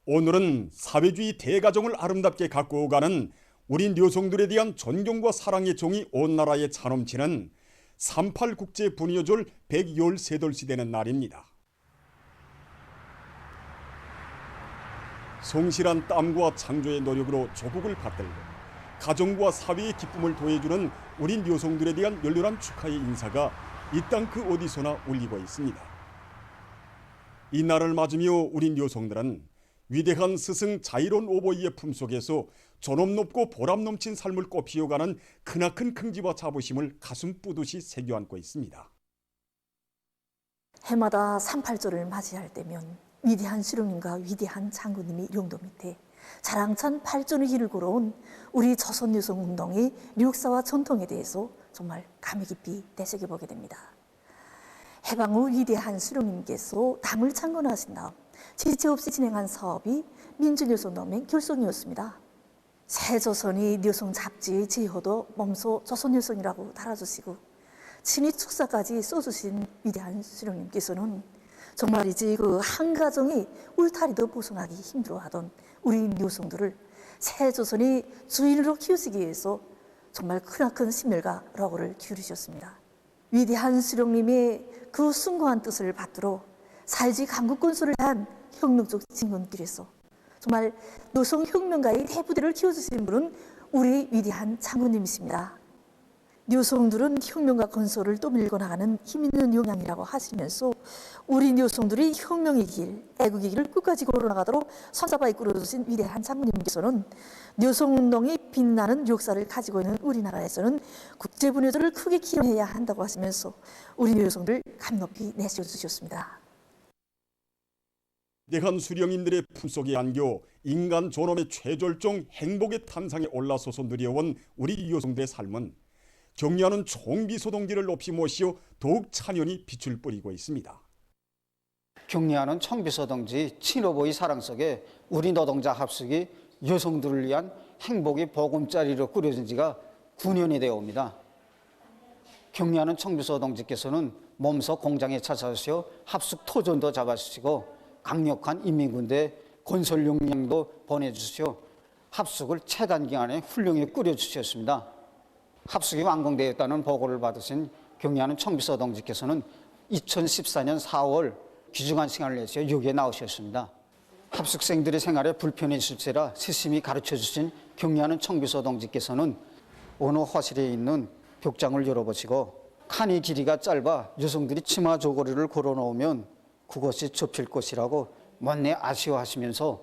오늘은 사회주의 대가정을 아름답게 가꾸어가는 우리 여성들에 대한 존경과 사랑의 정이 온 나라에 차넘치는 38 국제 분여절 113돌시 되는 날입니다. 성실한 땀과 창조의 노력으로 조국을 받들고 가정과 사회의 기쁨을 도해주는 우리 여성들에 대한 열렬한 축하의 인사가 이 땅 그 어디서나 울리고 있습니다. 이 날을 맞으며 우리 여성들은 위대한 스승 자이론 오보이의 품속에서 존엄 높고 보람 넘친 삶을 꽃피워가는 크나큰 긍지와 자부심을 가슴 뿌듯이 새겨안고 있습니다. 해마다 38절을 맞이할 때면 위대한 수령님과 위대한 장군님이 용도 밑에 자랑찬 발전의 길을 걸어온 우리 조선 여성 운동의 역사와 전통에 대해서 정말 감회 깊이 되새겨보게 됩니다. 해방 후 위대한 수령님께서 당을 창건하신 다음 지체 없이 진행한 사업이 민주여성동맹 결성이었습니다. 새조선이 여성 잡지의 제호도 몸소 조선여성이라고 달아주시고 친히 축사까지 써주신 위대한 수령님께서는 정말이지 그 한 가정이 울타리도 보존하기 힘들어하던 우리 여성들을 새조선이 주인으로 키우시기 위해서 정말 크나큰 심혈과 러거를 기울이셨습니다. 위대한 수령님의 그 숭고한 뜻을 받들어 사회주의 강국건설을 한 혁명적 진군길에서 정말 여성혁명가의 대부대를 키워주신 분은 우리 위대한 장군님이십니다. 여성들은 혁명과 건설을 또 밀고 나가는 힘있는 역량이라고 하시면서 우리 여성들이 혁명의 길, 애국의 길을 끝까지 걸어나가도록 선사바에 끌어주신 위대한 장군님께서는 여성운동이 빛나는 역사를 가지고 있는 우리나라에서는 국제분여절을 크게 기념해야 한다고 하시면서 우리 여성들 감높이 내세워주셨습니다. 위대한 수령님들의 품속에 안겨 인간 존엄의 최절정 행복의 탄상에 올라서서 누려온 우리 여성들의 삶은 경리하는 총비소동지를 높이 모시어 더욱 찬연히 빛을 뿌리고 있습니다. 경리하는 총비소동지 친오보의 사랑 속에 우리 노동자 합숙이 여성들을 위한 행복의 보금자리로 꾸려진 지가 9년이 되어 옵니다. 경리하는 총비소동지께서는 몸소 공장에 찾아오시어 합숙 토전도 잡아주시고 강력한 인민군대 건설 역량도 보내주시어 합숙을 최단 기간에 훌륭히 꾸려주셨습니다. 합숙이 완공되었다는 보고를 받으신 경리하는 총비소동지께서는 2014년 4월 귀중한 시간을 내서 여기에 나오셨습니다. 합숙생들의 생활에 불편이 있을지라 세심히 가르쳐주신 경리하는 총비소동지께서는 어느 화실에 있는 벽장을 열어보시고 칸이 길이가 짧아 여성들이 치마 저고리를 걸어놓으면 그것이 접힐 것이라고 못내 아쉬워하시면서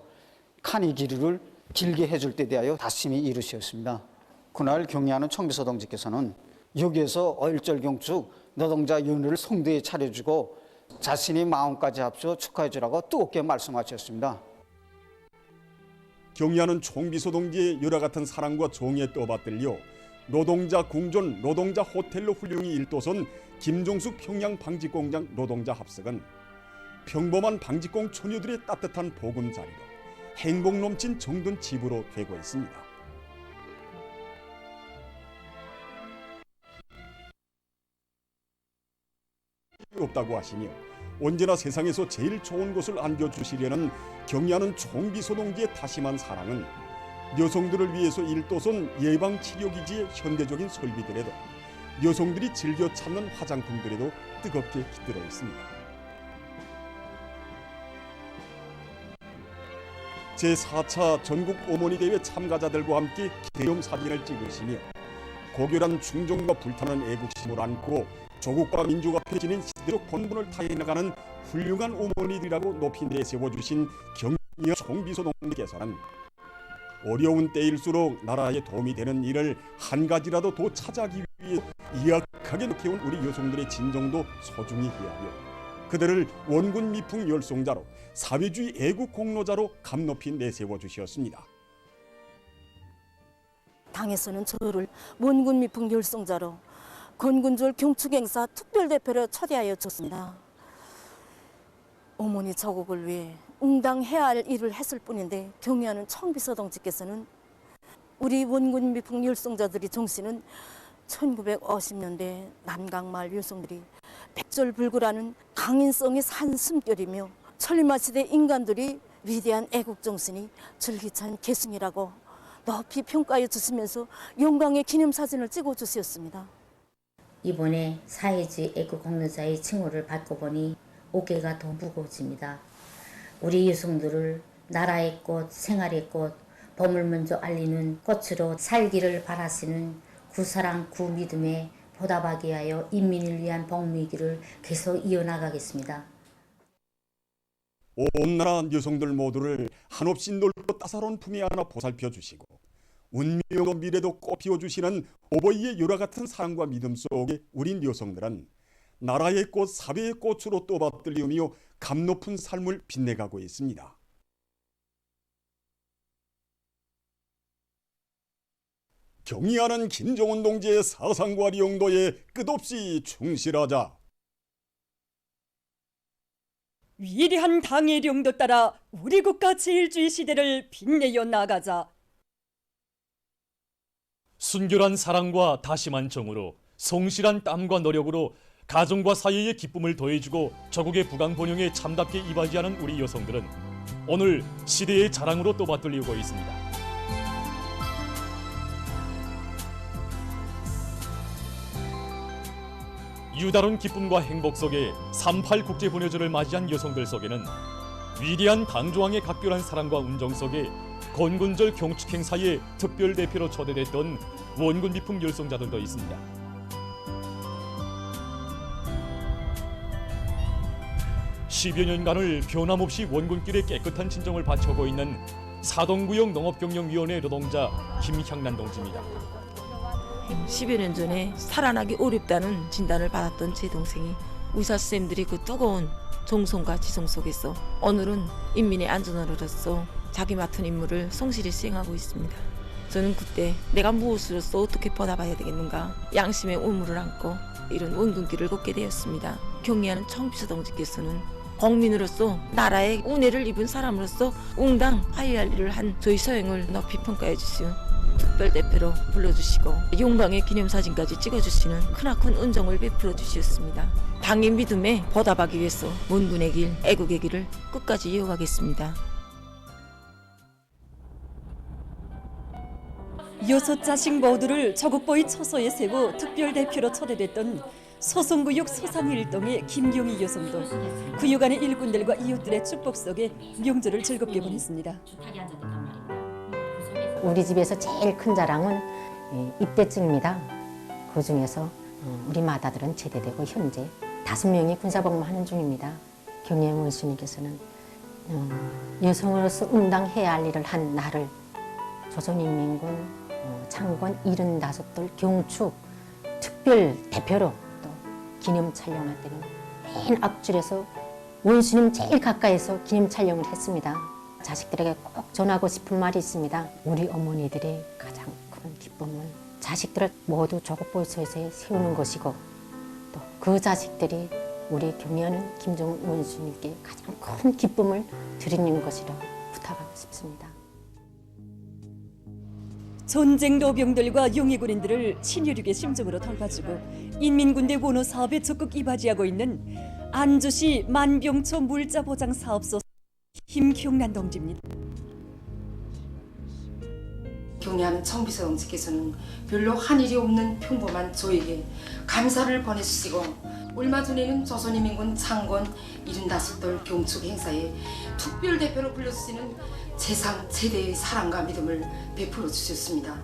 칸이 길이를 길게 해줄 때 대하여 다짐히 이루셨습니다. 그날 경리하는 총비소동지께서는 여기에서 어일절경축 노동자 연회를 성대에 차려주고 자신이 마음까지 합쳐 축하해주라고 뜨겁게 말씀하셨습니다. 경리하는 총비소동지의 열화 같은 사랑과 정의에 떠받들려 노동자 궁전, 노동자 호텔로 훌륭히 일도선 김종숙 평양방직공장 노동자 합숙은 평범한 방직공 처녀들의 따뜻한 보금자리로 행복 넘친 정든 집으로 되고 있습니다. 없다고 하시며 언제나 세상에서 제일 좋은 곳을 안겨주시려는 경리하는 총비소동지의 다심한 사랑은 여성들을 위해서 일도선 예방치료기지의 현대적인 설비들에도 여성들이 즐겨 찾는 화장품들에도 뜨겁게 깃들어 있습니다. 제4차 전국 어머니 대회 참가자들과 함께 기념 사진을 찍으시며 고결한 충정과 불타는 애국심을 안고 조국과 민주가 펼치는 시대적 본분을 다해나가는 훌륭한 어머니들이라고 높이 내세워주신 경리하는 총비소동지께서는 어려운 때일수록 나라에 도움이 되는 일을 한 가지라도 더 찾아가기 위해 이악하게 노력해온 우리 여성들의 진정도 소중히 헤아려 그들을 원군 미풍 열성자로 사회주의 애국 공로자로 감높이 내세워 주셨습니다. 당에서는 저를 원군 미풍 열성자로 건군절 경축행사 특별대표로 초대하여 줬습니다. 어머니 조국을 위해 응당해야 할 일을 했을 뿐인데 경리하는 총비소동지께서는 우리 원군 미풍 열성자들의 정신은 1950년대 남강마을 여성들이 백절불구라는 강인성의 산숨결이며 천리마시대 인간들이 위대한 애국 정신이 줄기찬 계승이라고 높이 평가해 주시면서 영광의 기념사진을 찍어 주셨습니다. 이번에 사회주의 애국 공로자의 칭호를 받고 보니 어깨가 더 무거워집니다. 우리 여성들을 나라의 꽃, 생활의 꽃, 봄을 먼저 알리는 꽃으로 살기를 바라시는 구사랑 구믿음에 보답하기 위하여 인민을 위한 복무이기를 계속 이어나가겠습니다. 온 나라 여성들 모두를 한없이 넓고 따사로운 품위 안아 보살펴 주시고 운명도 미래도 꽃피워 주시는 오버이의 열화 같은 사랑과 믿음 속에 우린 여성들은 나라의 꽃, 사회의 꽃으로 또 받들리우며 감 높은 삶을 빛내가고 있습니다. 경의하는 김정은 동지의 사상과 용도에 끝없이 충실하자. 위대한 당의 령도 따라 우리 국가 제일주의 시대를 빛내어 나가자. 순결한 사랑과 다심한 정으로 성실한 땀과 노력으로 가정과 사회의 기쁨을 더해주고 조국의 부강 번영에 참답게 이바지하는 우리 여성들은 오늘 시대의 자랑으로 또 받들리고 있습니다. 유다른 기쁨과 행복 속에 38 국제분여절을 맞이한 여성들 속에는 위대한 당조왕의 각별한 사랑과 운정 속에 건군절 경축 행사의 특별 대표로 초대됐던 원군 미풍 열성자들도 있습니다. (10여) 년간을 변함없이 원군길에 깨끗한 진정을 바쳐오고 있는 사동구역 농업경영위원회 노동자 김향란 동지입니다. 10여 년 전에 살아나기 어렵다는 진단을 받았던 제 동생이 의사선생님들이 그 뜨거운 정성과 지성 속에서 오늘은 인민의 안전하로서 자기 맡은 임무를 성실히 수행하고 있습니다. 저는 그때 내가 무엇으로서 어떻게 보답해야 되겠는가 양심의 의무를 안고 이런 원군길을 걷게 되었습니다. 경의하는 청비서 동지께서는 국민으로서 나라의 은혜를 입은 사람으로서 응당 하여야 할 일을 한 저희 서행을 높이 평가해 주시오. 특별대표로 불러주시고 영광의 기념사진까지 찍어주시는 크나큰 은정을 베풀어 주셨습니다. 당의 믿음에 보답하기 위해서 원군의 길, 애국의 길을 끝까지 이어가겠습니다. 6자식 모두를 조국보위 처소에 세워 특별대표로 초대됐던 소송구역 소상일동의 김경희 여성도 구역안의 일꾼들과 이웃들의 축복 속에 명절을 즐겁게 보냈습니다. 우리 집에서 제일 큰 자랑은 입대증입니다. 그 중에서 우리 마다들은 제대되고 현재 5명이 군사복무하는 중입니다. 경혜 원수님께서는 여성으로서 응당해야 할 일을 한 나를 조선인민군 창건 75돌 경축 특별 대표로 또 기념 촬영할 때는 맨 앞줄에서 원수님 제일 가까이서 기념 촬영을 했습니다. 자식들에게 꼭 전하고 싶은 말이 있습니다. 우리 어머니들의 가장 큰 기쁨은 자식들을 모두 조국보위처에 세우는 것이고 또 그 자식들이 우리 경의하는 김정은 원수님께 가장 큰 기쁨을 드리는 것이라 부탁하고 싶습니다. 전쟁 노병들과 용의군인들을 신유륙의 심정으로 돌봐주고 인민군대 원호 사업에 적극 이바지하고 있는 안주시 만병초 물자보장사업소 김경란 동지입니다. 경의하는 청비서 동지께서는 별로 한 일이 없는 평범한 저에게 감사를 보내주시고 얼마 전에는 조선인민군 창건 75돌 경축 행사에 특별대표로 불러주시는 재상 제대의 사랑과 믿음을 베풀어 주셨습니다.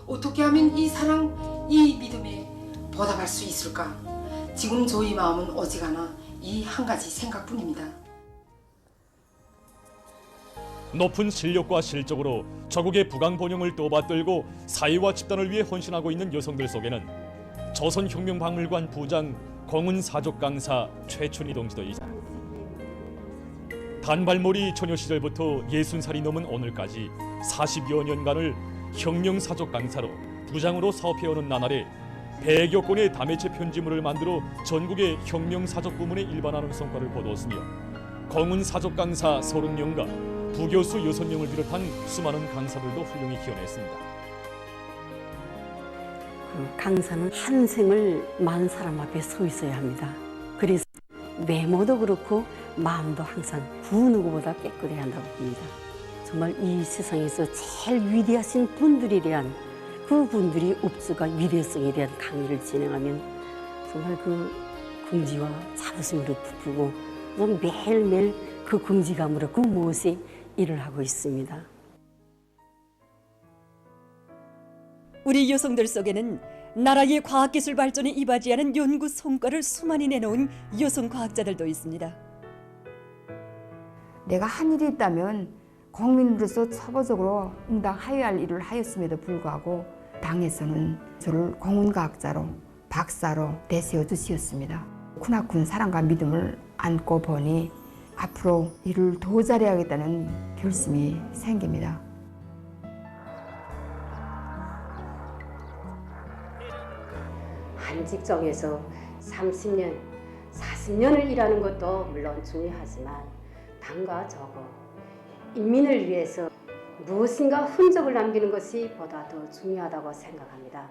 어떻게 하면 이 사랑, 이 믿음에 보답할 수 있을까? 지금 저희 마음은 어지간하 이 한 가지 생각뿐입니다. 높은 실력과 실적으로 조국의 부강 번영을 떠받들고 사회와 집단을 위해 헌신하고 있는 여성들 속에는 조선혁명박물관 부장 공은사족 강사 최춘희 동지도 있다. 단발머리 처녀 시절부터 60살이 넘은 오늘까지 40여 년간을 혁명사족 강사로 부장으로 사업해오는 나날에 100여 건의 다매체 편지물을 만들어 전국의 혁명사족 부문에 일반하는 성과를 거두었으며 공은사족 강사 30명과 부교수 6명을 비롯한 수많은 강사들도 훌륭히 키워냈습니다. 강사는 한 생을 많은 사람 앞에 서 있어야 합니다. 그래서 외모도 그렇고 마음도 항상 그 누구보다 깨끗해야 한다고 봅니다. 정말 이 세상에서 제일 위대하신 분들에 대한 그분들이 업주가 위대성에 대한 강의를 진행하면 정말 그 긍지와 자부심으로 부풀고 매일매일 그 긍지감으로 그 무엇에 일을 하고 있습니다. 우리 여성들 속에는 나라의 과학기술 발전에 이바지하는 연구 성과를 수많이 내놓은 여성 과학자들도 있습니다. 내가 한 일이 있다면 국민으로서 처벌적으로 응당하여야 할 일을 하였음에도 불구하고 당에서는 저를 공훈과학자로 박사로 내세워 주시었습니다. 크나큰 사랑과 믿음을 안고 보니 앞으로 일을 더 잘해야겠다는 결심이 생깁니다. 한 직종에서 30년, 40년을 일하는 것도 물론 중요하지만 당과 저거, 인민을 위해서 무엇인가 흔적을 남기는 것이 보다 더 중요하다고 생각합니다.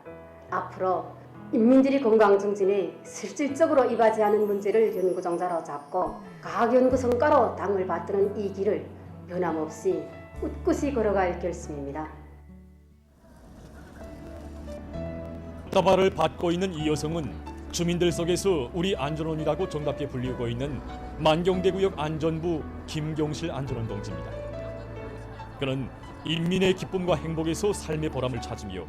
앞으로 인민들이 건강 증진에 실질적으로 이바지하는 문제를 연구정자로 잡고 과학연구 성과로 당을 받드는 이 길을 변함없이 꿋꿋이 걸어갈 결심입니다. 답답을 받고 있는 이 여성은 주민들 속에서 우리 안전원이라고 정답게 불리고 있는 만경대구역 안전부 김경실 안전원 동지입니다. 그는 인민의 기쁨과 행복에서 삶의 보람을 찾으며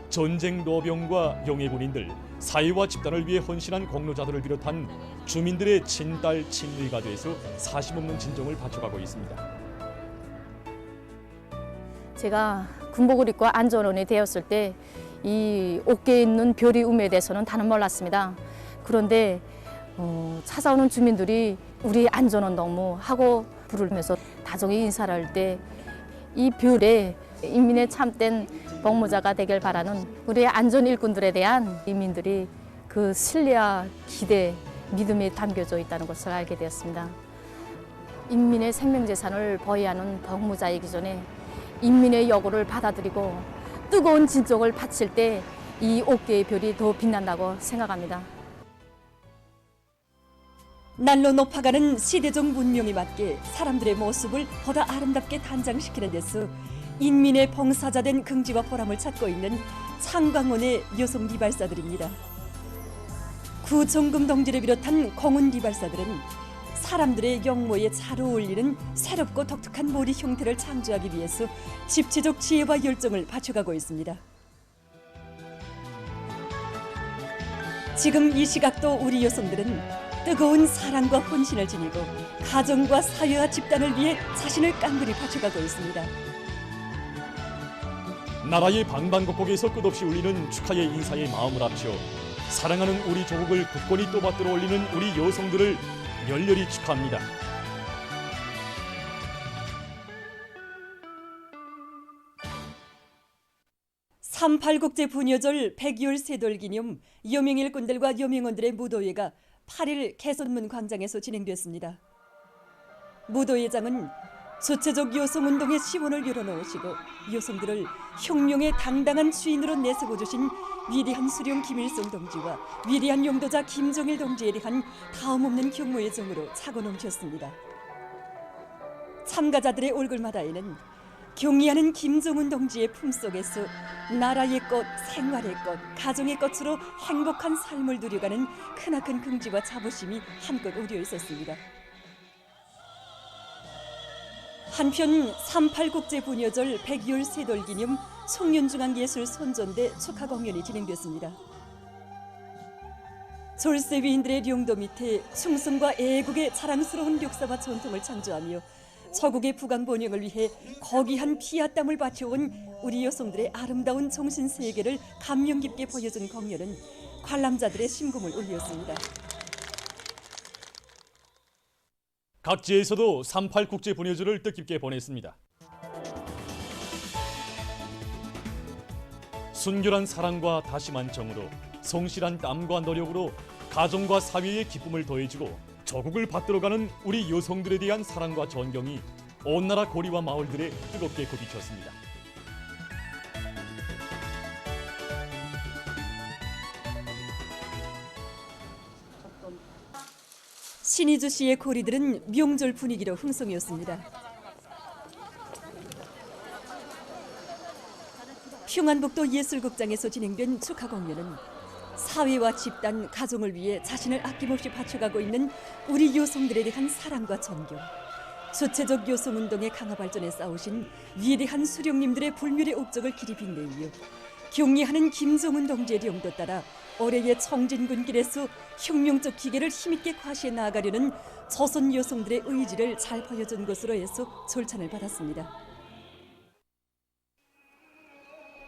전쟁 노병과 영예군인들, 사회와 집단을 위해 헌신한 공로자들을 비롯한 주민들의 친딸 친누이가 돼서 사심없는 진정을 바쳐가고 있습니다. 제가 군복을 입고 안전원이 되었을 때 이 어깨에 있는 별이 움에 대해서는 다는 몰랐습니다. 그런데 찾아오는 주민들이 우리 안전원 너무 하고 부르면서 다정히 인사를 할 때 이 별에 인민의 참된 복무자가 되길 바라는 우리 안전 일꾼들에 대한 인민들이 그 신뢰와 기대, 믿음이 담겨져 있다는 것을 알게 되었습니다. 인민의 생명재산을 보유하는 복무자이기 전에 인민의 요구를 받아들이고 뜨거운 진정을 바칠 때 이 어깨의 별이 더 빛난다고 생각합니다. 날로 높아가는 시대적 문명에 맞게 사람들의 모습을 보다 아름답게 단장시키는 데서 인민의 봉사자된 긍지와 보람을 찾고 있는 창광원의 여성 리발사들입니다. 구정금 동지를 비롯한 공훈 리발사들은 사람들의 영모에 잘 어울리는 새롭고 독특한 머리 형태를 창조하기 위해서 집체적 지혜와 열정을 바쳐가고 있습니다. 지금 이 시각도 우리 여성들은 뜨거운 사랑과 헌신을 지니고 가정과 사회와 집단을 위해 자신을 깡그리 바쳐가고 있습니다. 나라의 방방곡곡에서 끝없이 울리는 축하의 인사의 마음을 합쳐 사랑하는 우리 조국을 굳건히 떠받들어 올리는 우리 여성들을 열렬히 축하합니다. (38국제) 분여절 100여일 세돌 기념 여명일꾼들과 여명원들의 무도회가 8일 개선문 광장에서 진행됐습니다. 무도회장은 주체적 여성운동의 시원을 열어놓으시고 여성들을 혁명의 당당한 주인으로 내세워 주신 위대한 수령 김일성 동지와 위대한 용도자 김정일 동지에 대한 다음없는 경모의 정으로 차고 넘쳤습니다. 참가자들의 얼굴마다에는 경의하는 김정은 동지의 품속에서 나라의 꽃, 생활의 꽃, 가정의 꽃으로 행복한 삶을 누려가는 크나큰 긍지와 자부심이 한껏 우려 있었습니다. 한편 38국제 분여절 100여일 세돌 기념 송년중앙예술 선전대 축하 공연이 진행됐습니다. 졸세 위인들의 령도 밑에 충성과 애국의 자랑스러운 역사와 전통을 창조하며 저국의 부강 번영을 위해 거기한 피와 땀을 바쳐온 우리 여성들의 아름다운 정신 세계를 감명 깊게 보여준 공연은 관람자들의 심금을 울렸습니다. 각지에서도 38국제 분여절을 뜻깊게 보냈습니다. 순결한 사랑과 다심한 정으로 성실한 땀과 노력으로 가정과 사회의 기쁨을 더해주고 조국을 받들어가는 우리 여성들에 대한 사랑과 존경이 온 나라 고리와 마을들에 뜨겁게 굽이쳤습니다. 신의주 씨의 고리들은 명절 분위기로 흥성이었습니다. 평안북도 예술극장에서 진행된 축하 공연은 사회와 집단, 가정을 위해 자신을 아낌없이 바쳐가고 있는 우리 여성들에 대한 사랑과 존경, 주체적 여성운동의 강화 발전에 싸우신 위대한 수령님들의 불멸의 업적을 길이 빛내며 경리하는 김정은 동지의 령도 따라 올해의 청진군 길에서 혁명적 기계를 힘있게 과시해 나아가려는 조선 여성들의 의지를 잘 보여준 것으로 해서 절찬을 받았습니다.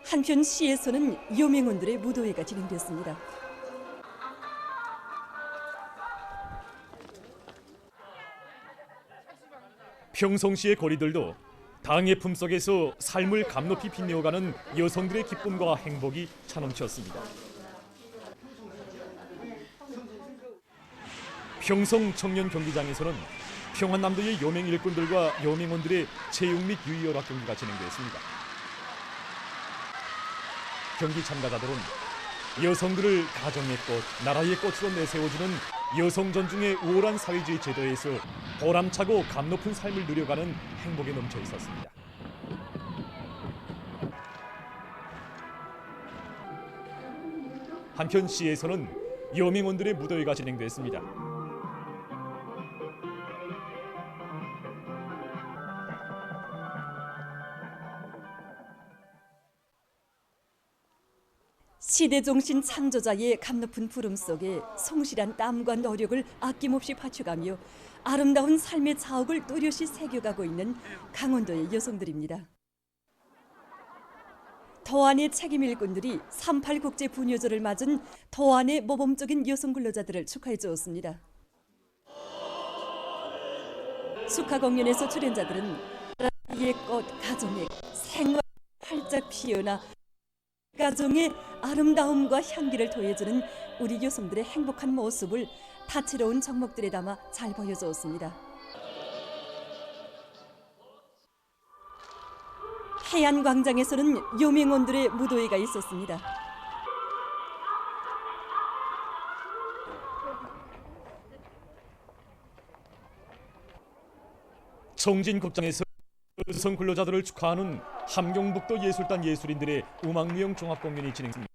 한편 시에서는 여명원들의 무도회가 진행됐습니다. 평성시의 거리들도 당의 품속에서 삶을 감높이 빛내어가는 여성들의 기쁨과 행복이 차넘쳤습니다. 평성 청년 경기장에서는 평안남도의 여맹 일꾼들과 여맹원들의 체육 및 유희열악 경기가 진행됐습니다. 경기 참가자들은 여성들을 가정의 꽃, 나라의 꽃으로 내세워주는 여성 존중의 우월한 사회주의 제도에서 보람차고 감높은 삶을 누려가는 행복에 넘쳐 있었습니다. 한편 시에서는 여맹원들의 무도회가 진행됐습니다. 시대종신 창조자의 감높은 부름 속에 성실한 땀과 노력을 아낌없이 바쳐가며 아름다운 삶의 자옥을 또렷이 새겨가고 있는 강원도의 여성들입니다. 도안의 책임 일꾼들이 38 국제 부녀절을 맞은 도안의 모범적인 여성 근로자들을 축하해 주었습니다. 축하 공연에서 출연자들은 나라의 꽃, 가정의 생활 활짝 피어나 가정의 아름다움과 향기를 더해주는 우리 여성들의 행복한 모습을 다채로운 정목들에 담아 잘 보여주었습니다. 해안광장에서는 여맹원들의 무도회가 있었습니다. 청진극장에서 여성 근로자들을 축하하는 함경북도 예술단 예술인들의 음악무용 종합공연이 진행됩니다.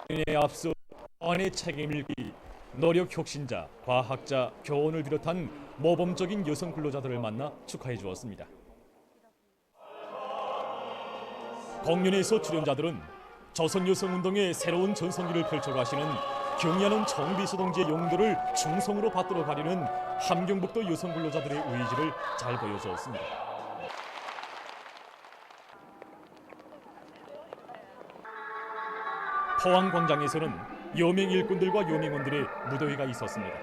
공연에 앞서 도안의 책임 일기, 노력 혁신자, 과학자, 교원을 비롯한 모범적인 여성 근로자들을 만나 축하해 주었습니다. 공연에서 출연자들은 조선 여성운동의 새로운 전성기를 펼쳐가시는 경리하는 청비서 동지의 용도를 충성으로 받들어 가려는 함경북도 여성 근로자들의 의지를 잘 보여주었습니다. 포항광장에서는 여맹 일꾼들과 여맹원들의 무도회가 있었습니다.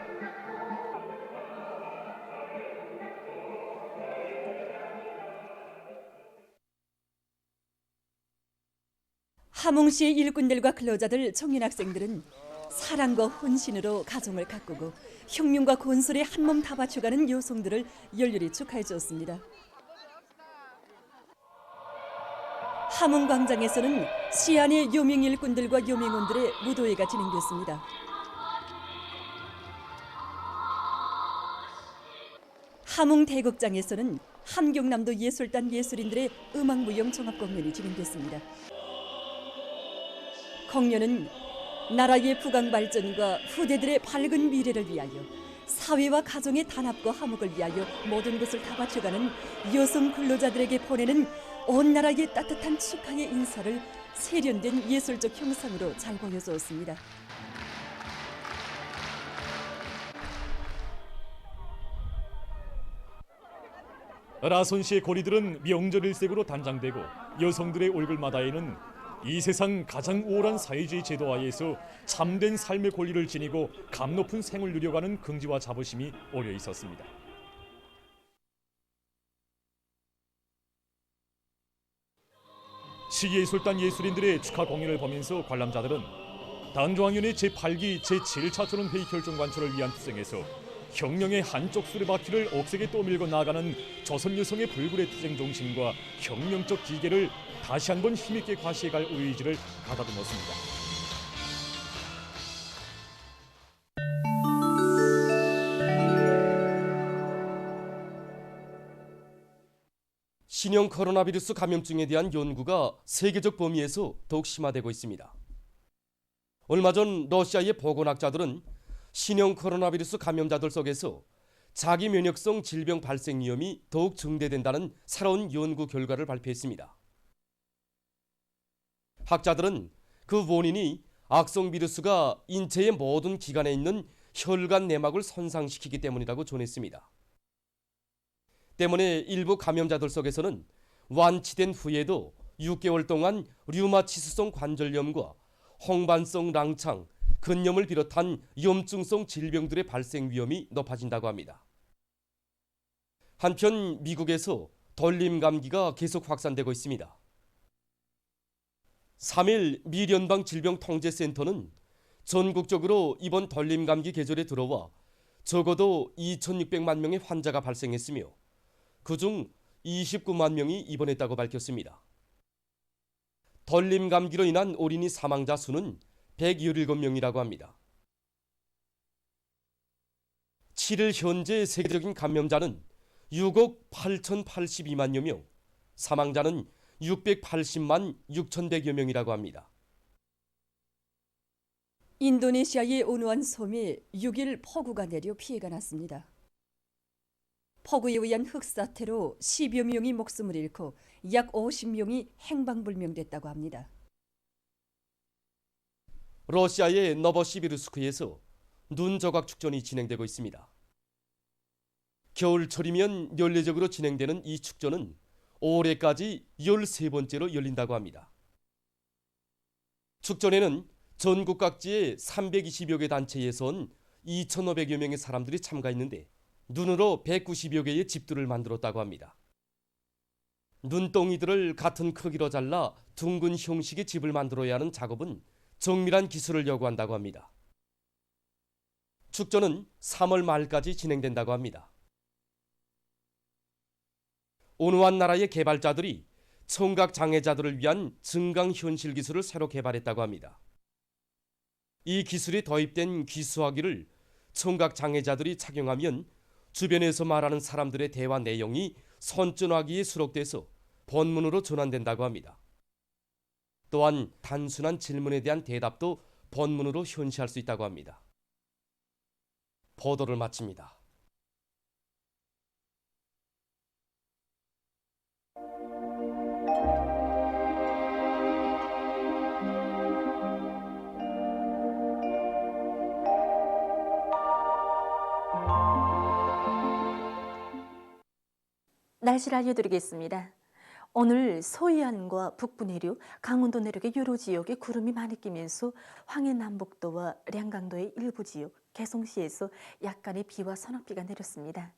함흥시의 일꾼들과 근로자들, 청년 학생들은 사랑과 헌신으로 가정을 가꾸고 혁명과 건설에 한몸 다 바쳐가는 여성들을 열렬히 축하해 주었습니다. 함흥광장에서는 시안의 여명 일꾼들과 여명원들의 무도회가 진행됐습니다. 함흥대극장에서는 함경남도 예술단 예술인들의 음악무용 종합공연이 진행됐습니다. 공연은 나라의 부강 발전과 후대들의 밝은 미래를 위하여 사회와 가정의 단합과 화목을 위하여 모든 것을 다 바쳐가는 여성 근로자들에게 보내는 온 나라의 따뜻한 축하의 인사를 세련된 예술적 형상으로 잘 보여주었습니다. 라손시의 거리들은 명절 일색으로 단장되고 여성들의 얼굴마다에는 이 세상 가장 우월한 사회주의 제도 하에서 참된 삶의 권리를 지니고 감높은 생을 누려가는 긍지와 자부심이 어려 있었습니다. 시예술단 예술인들의 축하 공연을 보면서 관람자들은 당조학년의 제8기 제7차 전원회의 결정 관철을 위한 투쟁에서 혁명의 한쪽 수레바퀴를 억세게 떠밀고 나아가는 조선 여성의 불굴의 투쟁 정신과 혁명적 기계를 다시 한번 힘있게 과시해갈 의지를 가다듬었습니다. 신형 코로나 바이러스 감염증에 대한 연구가 세계적 범위에서 더욱 심화되고 있습니다. 얼마 전 러시아의 보건학자들은 신형 코로나 바이러스 감염자들 속에서 자기 면역성 질병 발생 위험이 더욱 증대된다는 새로운 연구 결과를 발표했습니다. 학자들은 그 원인이 악성 바이러스가 인체의 모든 기관에 있는 혈관 내막을 손상시키기 때문이라고 전했습니다. 때문에 일부 감염자들 속에서는 완치된 후에도 6개월 동안 류마티스성 관절염과 홍반성 랑창, 근염을 비롯한 염증성 질병들의 발생 위험이 높아진다고 합니다. 한편 미국에서 돌림 감기가 계속 확산되고 있습니다. 3일 미 연방질병통제센터는 전국적으로 이번 돌림 감기 계절에 들어와 적어도 2,600만 명의 환자가 발생했으며 그중 29만 명이 입원했다고 밝혔습니다. 돌림 감기로 인한 어린이 사망자 수는 117명이라고 합니다. 7일 현재 세계적인 감염자는 6억 8,082만여 명, 사망자는 680만 6,100여 명이라고 합니다. 인도네시아의 온화한 섬에 6일 폭우가 내려 피해가 났습니다. 폭우에 의한 흙사태로 10여 명이 목숨을 잃고 약 50명이 행방불명됐다고 합니다. 러시아의 노보시비르스크에서 눈 조각 축전이 진행되고 있습니다. 겨울철이면 연례적으로 진행되는 이 축전은 올해까지 13번째로 열린다고 합니다. 축전에는 전국 각지의 320여 개 단체에서 온 2,500여 명의 사람들이 참가했는데 눈으로 190여 개의 집들을 만들었다고 합니다. 눈덩이들을 같은 크기로 잘라 둥근 형식의 집을 만들어야 하는 작업은 정밀한 기술을 요구한다고 합니다. 축전은 3월 말까지 진행된다고 합니다. 온화한 나라의 개발자들이 청각 장애자들을 위한 증강 현실 기술을 새로 개발했다고 합니다. 이 기술이 도입된 귀수화기를 청각 장애자들이 착용하면 주변에서 말하는 사람들의 대화 내용이 손전화기에 수록돼서 본문으로 전환된다고 합니다. 또한 단순한 질문에 대한 대답도 본문으로 현시할 수 있다고 합니다. 보도를 마칩니다. 날씨를 알려드리겠습니다. 오늘 서해안과 북부 내륙, 강원도 내륙의 여러 지역에 구름이 많이 끼면서 황해남북도와 량강도의 일부 지역, 개성시에서 약간의 비와 서낙비가 내렸습니다.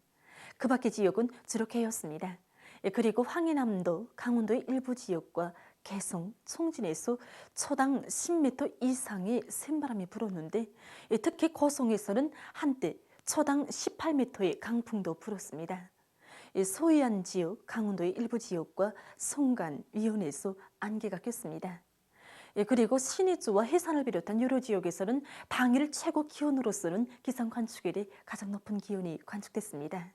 그 밖의 지역은 주로 개였습니다. 그리고 황해남도, 강원도의 일부 지역과 개성, 총진에서 초당 10m 이상의 센바람이 불었는데 특히 고성에서는 한때 초당 18m의 강풍도 불었습니다. 서해안 지역, 강원도의 일부 지역과 송간, 위원에서 안개가 꼈습니다. 그리고 신의주와 해산을 비롯한 여러 지역에서는 당일 최고 기온으로서는 기상 관측일에 가장 높은 기온이 관측됐습니다.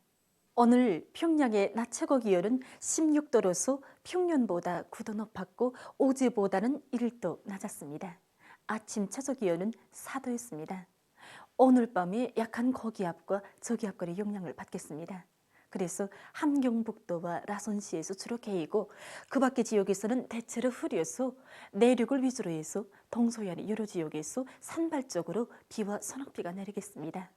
오늘 평양의 낮 최고 기온은 16도로서 평년보다 9도 높았고 어제보다는 1도 낮았습니다. 아침 최저 기온은 4도였습니다. 오늘 밤에 약한 고기압과 저기압골의 영향을 받겠습니다. 그래서 함경북도와 라선시에서 주로 개이고 그 밖의 지역에서는 대체로 흐려서 내륙을 위주로 해서 동서해안의 여러 지역에서 산발적으로 비와 서낙비가 내리겠습니다.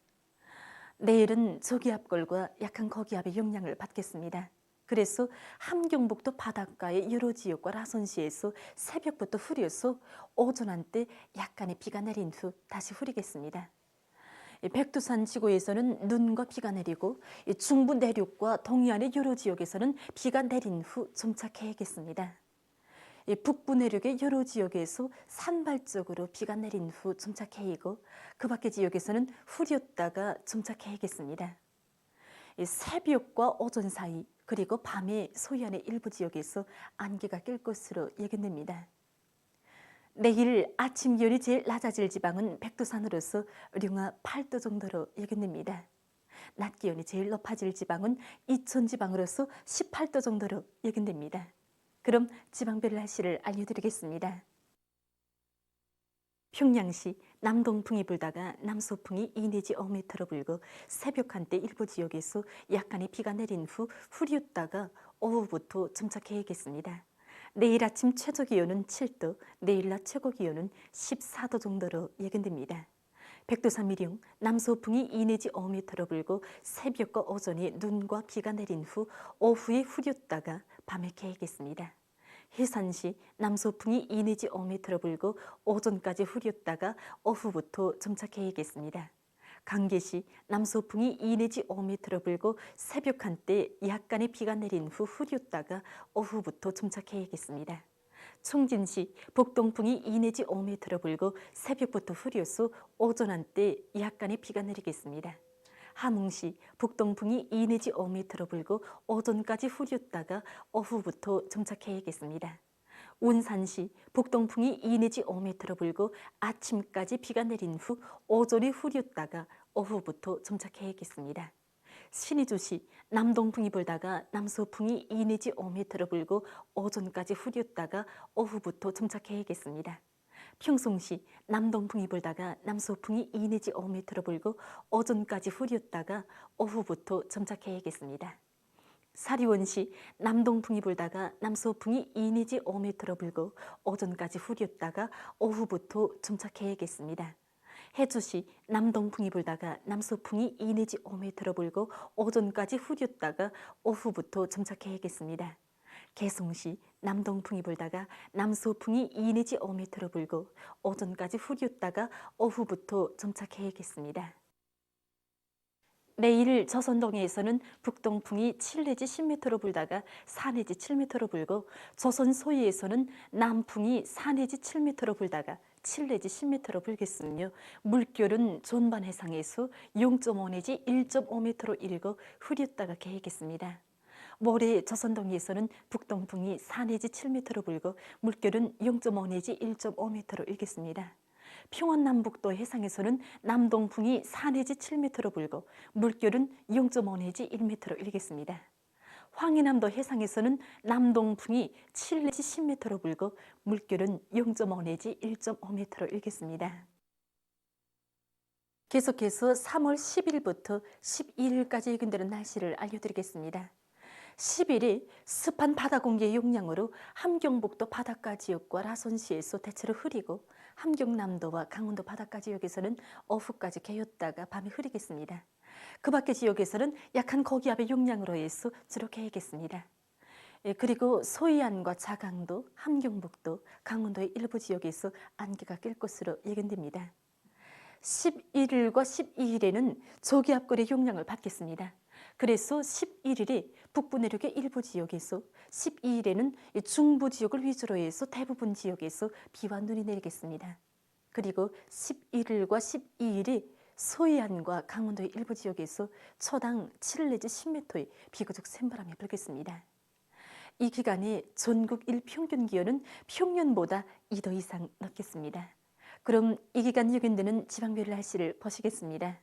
내일은 저기압골과 약한 고기압의 영향을 받겠습니다. 그래서 함경북도 바닷가의 여러 지역과 라선시에서 새벽부터 흐려서 오전 한때 약간의 비가 내린 후 다시 흐리겠습니다. 백두산 지구에서는 눈과 비가 내리고 중부 내륙과 동해안의 여러 지역에서는 비가 내린 후 점차 개겠습니다. 북부 내륙의 여러 지역에서 산발적으로 비가 내린 후 점차 개이고 그 밖의 지역에서는 흐렸다가 점차 개겠습니다. 새벽과 오전 사이 그리고 밤에 서해안의 일부 지역에서 안개가 낄 것으로 예견됩니다. 내일 아침 기온이 제일 낮아질 지방은 백두산으로서 령하 8도 정도로 예견됩니다. 낮 기온이 제일 높아질 지방은 이천 지방으로서 18도 정도로 예견됩니다. 그럼 지방별 날씨를 알려드리겠습니다. 평양시 남동풍이 불다가 남서풍이 2 내지 5m로 불고 새벽 한때 일부 지역에서 약간의 비가 내린 후 흐렸다가 오후부터 점차 개겠습니다. 내일 아침 최저 기온은 7도, 내일 낮 최고 기온은 14도 정도로 예견됩니다. 백두산 미령 남서풍이 2 내지 5m로 불고 새벽과 오전에 눈과 비가 내린 후 오후에 흐렸다가 밤에 개겠습니다. 해산시 남서풍이 2 내지 5m로 불고 오전까지 흐렸다가 오후부터 점차 개겠습니다. 강계시 남서풍이 2 내지 5m로 불고 새벽 한때 약간의 비가 내린 후 흐렸다가 오후부터 점차 개겠습니다. 총진시 북동풍이 2 내지 5m로 불고 새벽부터 흐려서 오전 한때 약간의 비가 내리겠습니다. 함흥시 북동풍이 2 내지 5m로 불고 오전까지 흐렸다가 오후부터 점차 개겠습니다. 운산시 북동풍이 2 내지 5m로 불고 아침까지 비가 내린 후 오전에 흐렸다가 오후부터 점차 개겠습니다. 신의주시 남동풍이 불다가 남서풍이 2 내지 5m로 불고 오전까지 흐렸다가 오후부터 점차 개겠습니다. 평송시 남동풍이 불다가 남서풍이 2 내지 5m로 불고 오전까지 흐렸다가 오후부터 점차 개겠습니다. 사리원시 남동풍이 불다가 남서풍이 2 내지 5m로 불고 오전까지 흐렸다가 오후부터 점차 개겠습니다. 해주시 남동풍이 불다가 남서풍이 2 내지 5m로 불고 오전까지 흐렸다가 오후부터 점차 개겠습니다. 개성시 남동풍이 불다가 남서풍이 2 내지 5m로 불고 오전까지 흐렸다가 오후부터 점차 개겠습니다. 내일 조선동해에서는 북동풍이 7 내지 10m로 불다가 4 내지 7m로 불고 조선 소위에서는 남풍이 4 내지 7m로 불다가 7 내지 10m로 불겠으며 물결은 존반 해상에서 0.5 내지 1.5m로 일고 흐렸다가 개겠습니다. 모레 조선동해에서는 북동풍이 4 내지 7m로 불고 물결은 0.5 내지 1.5m로 일겠습니다. 평원남북도 해상에서는 남동풍이 4 내지 7m로 불고 물결은 0.5 내지 1m로 일겠습니다. 황해남도 해상에서는 남동풍이 7 내지 10m로 불고 물결은 0.5 내지 1.5m로 일겠습니다. 계속해서 3월 10일부터 12일까지 예견되는 날씨를 알려드리겠습니다. 10일에 습한 바다 공기의 영향으로 함경북도 바닷가 지역과 라선시에서 대체로 흐리고 함경남도와 강원도 바닷가 지역에서는 오후까지 개였다가 밤에 흐리겠습니다. 그 밖의 지역에서는 약한 고기압의 영향으로 해서 주로 개겠습니다. 그리고 소이안과 자강도, 함경북도, 강원도의 일부 지역에서 안개가 낄 것으로 예견됩니다. 11일과 12일에는 저기압골의 영향을 받겠습니다. 그래서 11일에 북부 내륙의 일부 지역에서 12일에는 중부 지역을 위주로 해서 대부분 지역에서 비와 눈이 내리겠습니다. 그리고 11일과 12일에 소해안과 강원도의 일부 지역에서 초당 7 내지 10m의 비교적 센 바람이 불겠습니다. 이 기간에 전국 일평균 기온은 평년보다 2도 이상 높겠습니다. 그럼 이 기간 예견되는 지방별 날씨를 보시겠습니다.